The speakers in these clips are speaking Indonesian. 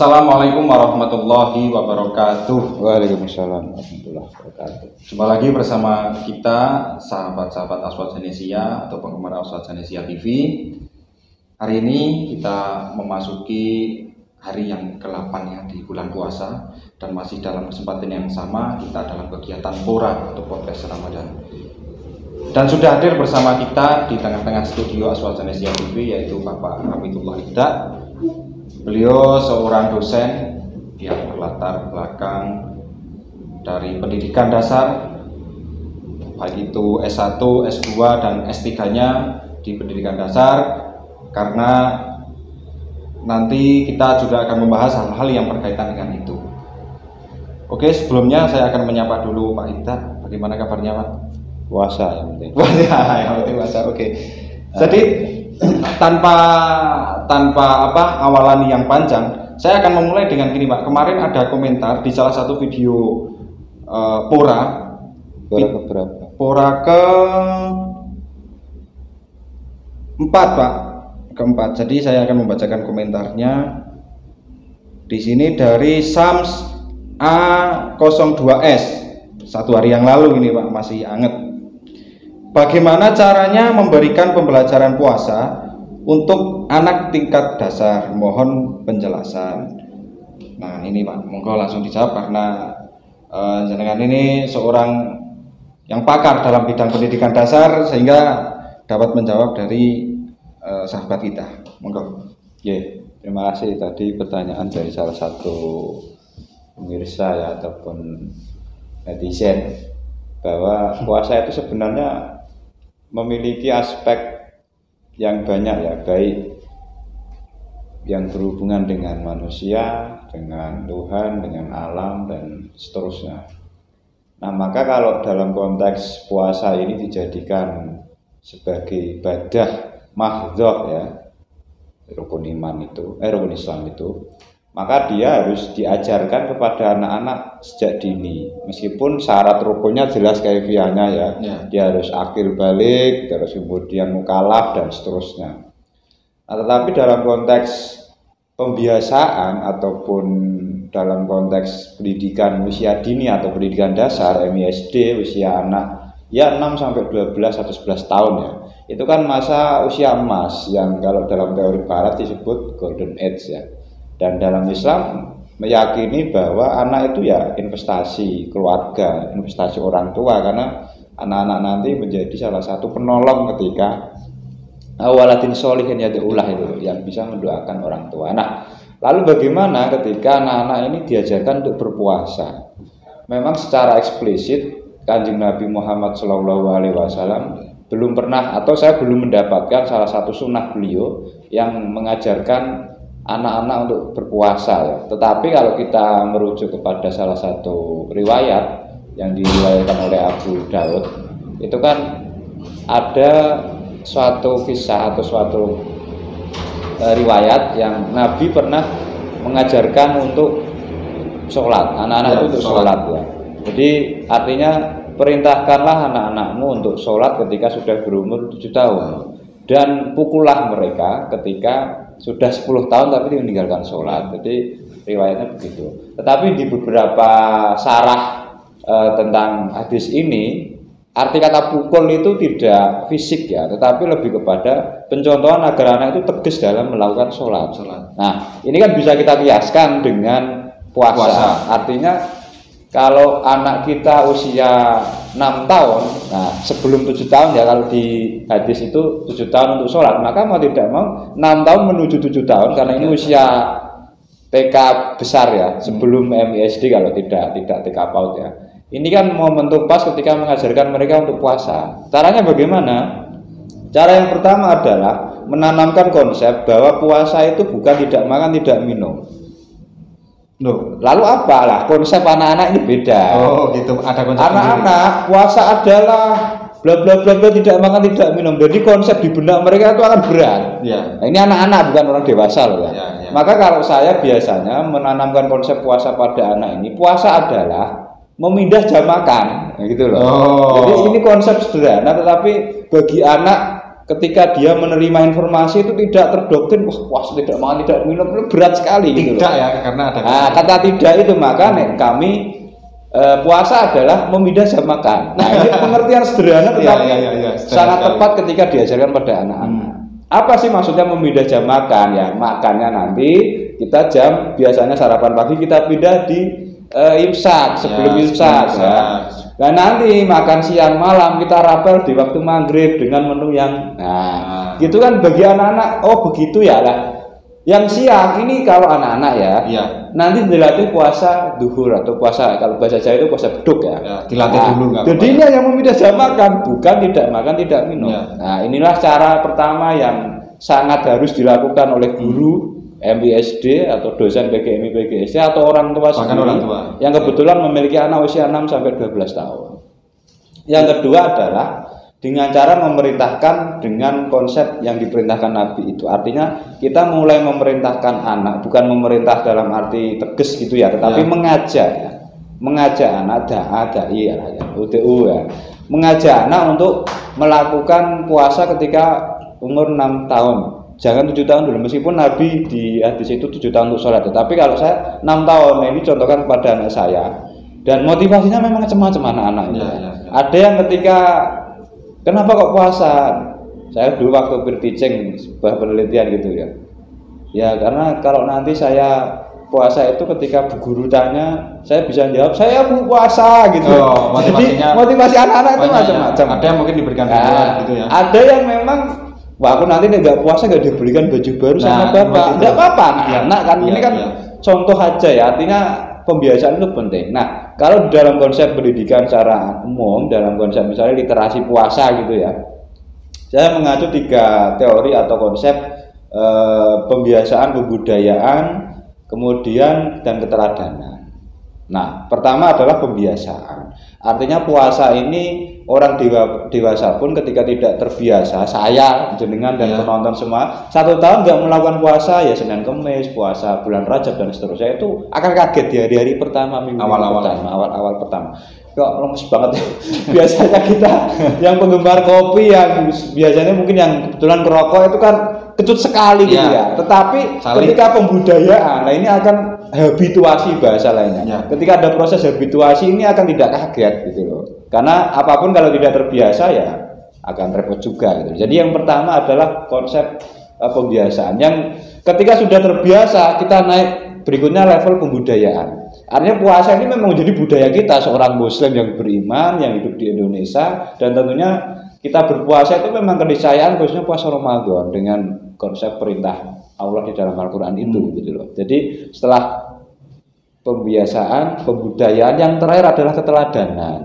Assalamualaikum warahmatullahi wabarakatuh. Waalaikumsalam warahmatullahi wabarakatuh. Jumpa lagi bersama kita sahabat-sahabat Aswad Zanesia atau penggemar Aswad Zanesia TV. Hari ini kita memasuki hari yang ke-8 ya di bulan puasa, dan masih dalam kesempatan yang sama kita dalam kegiatan Pora atau podcast Ramadan. Dan sudah hadir bersama kita di tengah-tengah studio Aswad Zanesia TV yaitu Bapak Hamidullah Ibda. Beliau seorang dosen yang berlatar belakang dari pendidikan dasar, baik itu S1, S2, dan S3-nya di pendidikan dasar, karena nanti kita juga akan membahas hal-hal yang berkaitan dengan itu. Oke, sebelumnya saya akan menyapa dulu Pak Ibda. Bagaimana kabarnya Pak? Puasa yang penting. Yang penting puasa. Oke. Jadi tanpa awalan yang panjang, saya akan memulai dengan gini Pak. Kemarin ada komentar di salah satu video Pora keberapa? Pora keempat Pak, keempat. Jadi saya akan membacakan komentarnya di sini dari Sams A02S, satu hari yang lalu ini Pak, masih anget. Bagaimana caranya memberikan pembelajaran puasa untuk anak tingkat dasar? Mohon penjelasan. Nah ini Pak, monggo langsung dijawab karena jenengan ini seorang yang pakar dalam bidang pendidikan dasar sehingga dapat menjawab dari sahabat kita. Monggo. Terima kasih. Tadi pertanyaan dari salah satu pemirsa ya ataupun netizen, bahwa puasa itu sebenarnya memiliki aspek yang banyak ya, baik yang berhubungan dengan manusia, dengan Tuhan, dengan alam, dan seterusnya. Nah, maka kalau dalam konteks puasa ini dijadikan sebagai ibadah mahdhah ya, rukun Islam itu, maka dia harus diajarkan kepada anak-anak sejak dini. Meskipun syarat rukunnya jelas kaifiahnya ya. Dia harus akil balik, terus kemudian mukallaf dan seterusnya. Nah, tetapi dalam konteks pembiasaan ataupun dalam konteks pendidikan usia dini atau pendidikan dasar MISD, usia anak ya 6 sampai 12 atau 11 tahun ya. Itu kan masa usia emas yang kalau dalam teori barat disebut golden age ya. Dan dalam Islam meyakini bahwa anak itu ya investasi keluarga, investasi orang tua, karena anak-anak nanti menjadi salah satu penolong ketika waladin sholihin yad'ulah itu yang bisa mendoakan orang tua. Nah, lalu bagaimana ketika anak-anak ini diajarkan untuk berpuasa? Memang secara eksplisit Kanjeng Nabi Muhammad SAW belum pernah, atau saya belum mendapatkan salah satu sunnah beliau yang mengajarkan anak-anak untuk berpuasa ya. Tetapi kalau kita merujuk kepada salah satu riwayat yang diriwayatkan oleh Abu Daud, itu kan ada suatu kisah atau suatu riwayat yang Nabi pernah mengajarkan untuk sholat, anak-anak itu untuk sholat ya. Jadi artinya perintahkanlah anak-anakmu untuk sholat ketika sudah berumur 7 tahun dan pukullah mereka ketika sudah 10 tahun tapi meninggalkan sholat. Jadi riwayatnya begitu. Tetapi di beberapa syarah tentang hadis ini, arti kata pukul itu tidak fisik ya, tetapi lebih kepada pencontohan agar anak itu tegas dalam melakukan sholat. Nah, ini kan bisa kita kiaskan dengan puasa. Artinya kalau anak kita usia 6 tahun, nah sebelum 7 tahun ya, kalau di hadis itu 7 tahun untuk sholat, maka mau tidak mau 6 tahun menuju 7 tahun, karena ini usia TK besar ya, sebelum MISD kalau tidak TK PAUD ya. Ini kan momentum pas ketika mengajarkan mereka untuk puasa. Caranya bagaimana? Cara yang pertama adalah menanamkan konsep bahwa puasa itu bukan tidak makan, tidak minum. Loh, lalu apalah konsep anak-anak ini beda. Oh gitu, ada konsep anak-anak puasa adalah bla bla bla bla, tidak makan tidak minum. Jadi konsep di benak mereka itu akan berat ya. Nah, ini anak-anak bukan orang dewasa loh ya. Maka kalau saya biasanya menanamkan konsep puasa pada anak ini, puasa adalah memindah jam makan gitu loh. Jadi ini konsep sederhana, tetapi bagi anak ketika dia menerima informasi itu tidak terdoktrin, wah puasa tidak makan tidak minum itu berat sekali tidak gitu loh. Ya, karena ada kata tidak itu maka kami puasa adalah memindah jam makan. Nah ini pengertian sederhana tetapi sangat tepat ketika diajarkan pada anak-anak. Apa sih maksudnya memindah jam makan? Ya makannya nanti kita biasanya sarapan pagi kita pindah di imsak, sebelum imsak ya. Nah nanti makan siang malam kita rapel di waktu maghrib dengan menu yang gitu kan bagi anak-anak. Oh begitu ya lah. Yang siang ini kalau anak-anak ya, nanti dilatih puasa duhur atau puasa kalau bahasa Jawa itu puasa beduk ya. Dilatih dulu. Jadi ini yang memindah jam makan, bukan tidak makan tidak minum. Nah inilah cara pertama yang sangat harus dilakukan oleh guru MISD atau dosen PGMI PGSD atau orang tua sendiri yang kebetulan memiliki anak usia 6 sampai 12 tahun. Yang kedua adalah dengan cara memerintahkan dengan konsep yang diperintahkan Nabi itu. Artinya kita mulai memerintahkan anak, bukan memerintah dalam arti tegas gitu ya, tetapi mengajak anak dai ya, UTU ya. Mengajak anak untuk melakukan puasa ketika umur 6 tahun. Jangan 7 tahun dulu, meskipun Nabi di hadis itu 7 tahun untuk sholat. Tapi kalau saya 6 tahun, nah ini contohkan pada anak saya. Dan motivasinya memang macam-macam anak-anak itu. Ada yang ketika kenapa kok puasa? Saya dulu waktu berteaching sebuah penelitian gitu ya. Ya karena kalau nanti saya puasa itu ketika bu guru tanya, saya bisa jawab saya puasa gitu. Jadi motivasi anak-anak itu macam-macam. Ada yang mungkin diberikan gitu ya. Ada yang memang wah aku nanti nggak puasa nggak diberikan baju baru sama bapak. Nggak apa-apa anak kan ini kan contoh aja ya. Artinya pembiasaan itu penting. Nah, kalau dalam konsep pendidikan secara umum, dalam konsep misalnya literasi puasa gitu ya, saya mengacu 3 teori atau konsep pembiasaan, kebudayaan, kemudian dan keteladanan. Nah, pertama adalah pembiasaan. Artinya puasa ini orang dewasa pun ketika tidak terbiasa, saya jenengan dan penonton semua 1 tahun nggak melakukan puasa ya Senin Kemis, puasa bulan Rajab dan seterusnya itu akan kaget di hari-hari pertama, minggu awal pertama. Kok lemes banget ya. Biasanya kita yang penggemar kopi yang biasanya mungkin yang kebetulan merokok itu kan kecut sekali gitu ya. Tetapi ketika pembudayaan, nah ini akan habituasi bahasa lainnya. Ketika ada proses habituasi ini akan tidak kaget gitu loh. Karena apapun kalau tidak terbiasa ya akan repot juga gitu. Jadi yang pertama adalah konsep pembiasaan. Yang ketika sudah terbiasa kita naik berikutnya level pembudayaan. Artinya puasa ini memang menjadi budaya kita seorang muslim yang beriman yang hidup di Indonesia dan tentunya kita berpuasa itu memang keniscayaan khususnya puasa Ramadan dengan konsep perintah Allah di dalam Al-Qur'an itu gitu loh. Jadi setelah pembiasaan, pembudayaan yang terakhir adalah keteladanan.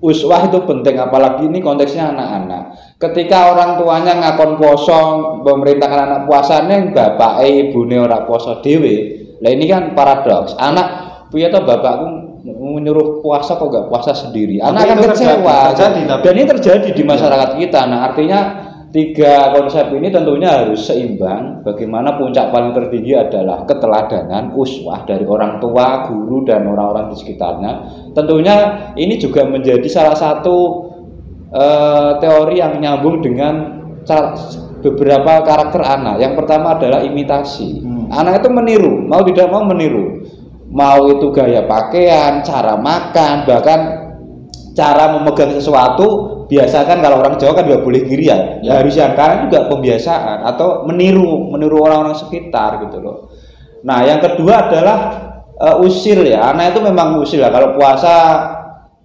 Uswah itu penting apalagi ini konteksnya anak-anak. Ketika orang tuanya ngakon poso, memerintahkan anak puasanya bapak ibune ora poso dhewe. Lah ini kan paradoks. Anak piye to bapakku menyuruh puasa kok enggak puasa sendiri. Anak akan kecewa. Dan ini terjadi di masyarakat kita. Nah, artinya 3 konsep ini tentunya harus seimbang. Bagaimana puncak paling tertinggi adalah keteladanan, uswah dari orang tua, guru dan orang-orang di sekitarnya. Tentunya ini juga menjadi salah satu teori yang nyambung dengan beberapa karakter anak. Yang pertama adalah imitasi. Anak itu meniru, mau tidak mau meniru. Mau itu gaya pakaian, cara makan, bahkan cara memegang sesuatu. Biasakan kalau orang Jawa kan nggak boleh kiri ya. Harus yang kanan juga pembiasaan atau meniru orang-orang sekitar gitu loh. Nah, yang kedua adalah usil ya. Anak itu memang usil ya. Kalau puasa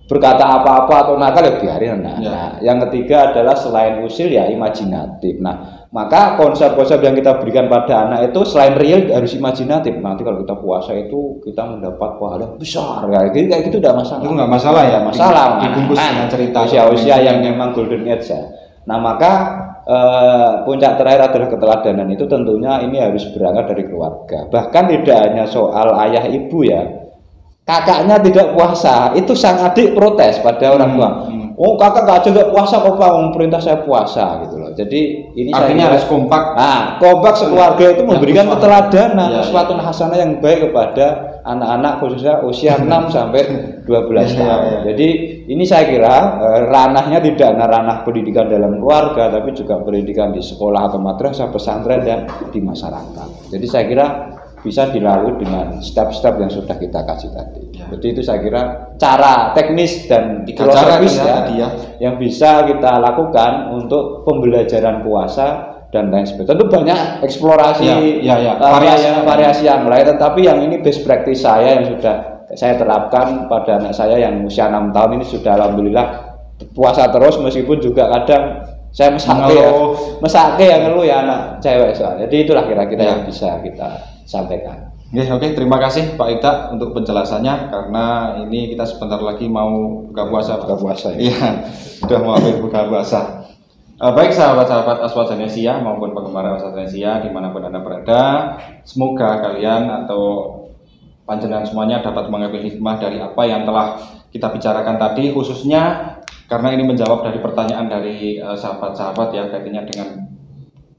berkata apa-apa atau nakal ya biarin anak. Nah, yang ketiga adalah selain usil ya imajinatif. Nah, maka konsep-konsep yang kita berikan pada anak itu selain real harus imajinatif. Nanti kalau kita puasa itu kita mendapat pahala besar kayak gitu udah masalah. Itu nggak masalah ya, masalah dibungkus dengan cerita usia yang memang golden age ya. Nah, maka puncak terakhir adalah keteladanan itu tentunya ini harus berangkat dari keluarga. Bahkan tidak hanya soal ayah ibu ya. Kakaknya tidak puasa, itu sang adik protes pada orang tua. Oh kakak aja nggak puasa kok Pak, perintah saya puasa gitu loh. Jadi ini artinya harus kompak. Nah, kompak sekeluarga itu memberikan keteladanan, suatu hasanah yang baik kepada anak-anak khususnya usia 6 sampai 12 Iya, tahun. iya. Jadi ini saya kira ranahnya tidak hanya ranah pendidikan dalam keluarga, tapi juga pendidikan di sekolah atau madrasah, pesantren dan di masyarakat. Jadi saya kira bisa dilalui dengan step-step yang sudah kita kasih tadi. Ya. Jadi itu saya kira cara teknis dan 3 cara filosofis ya, tadi ya. yang bisa kita lakukan untuk pembelajaran puasa dan lain sebagainya. Tentu banyak eksplorasi Ya. variasi yang lain, tetapi yang ini best practice saya yang sudah saya terapkan pada anak saya yang usia 6 tahun ini sudah alhamdulillah puasa terus, meskipun juga kadang saya mesake yang ngeluh ya anak cewek soalnya. Jadi itulah kira-kira yang bisa kita sampaikan. Oke, terima kasih Pak Ita untuk penjelasannya, karena ini kita sebentar lagi mau buka puasa. Buka puasa ya. Iya, sudah mau buka puasa. Baik sahabat-sahabat Aswad Zanesia maupun penggemar Aswad Zanesia dimanapun Anda berada, semoga kalian atau panjenengan semuanya dapat mengambil hikmah dari apa yang telah kita bicarakan tadi, khususnya karena ini menjawab dari pertanyaan dari sahabat-sahabat ya, kaitannya dengan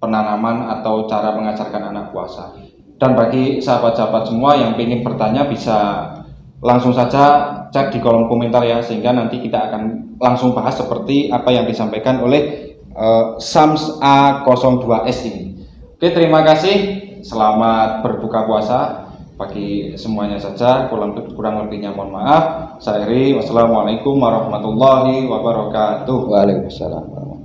penanaman atau cara mengajarkan anak puasa. Dan bagi sahabat-sahabat semua yang ingin bertanya bisa langsung saja cek di kolom komentar ya, sehingga nanti kita akan langsung bahas seperti apa yang disampaikan oleh Sams A02S ini. Oke, terima kasih. Selamat berbuka puasa bagi semuanya saja. Kurang lebihnya mohon maaf. Saya akhiri. Wassalamualaikum warahmatullahi wabarakatuh. Waalaikumsalam.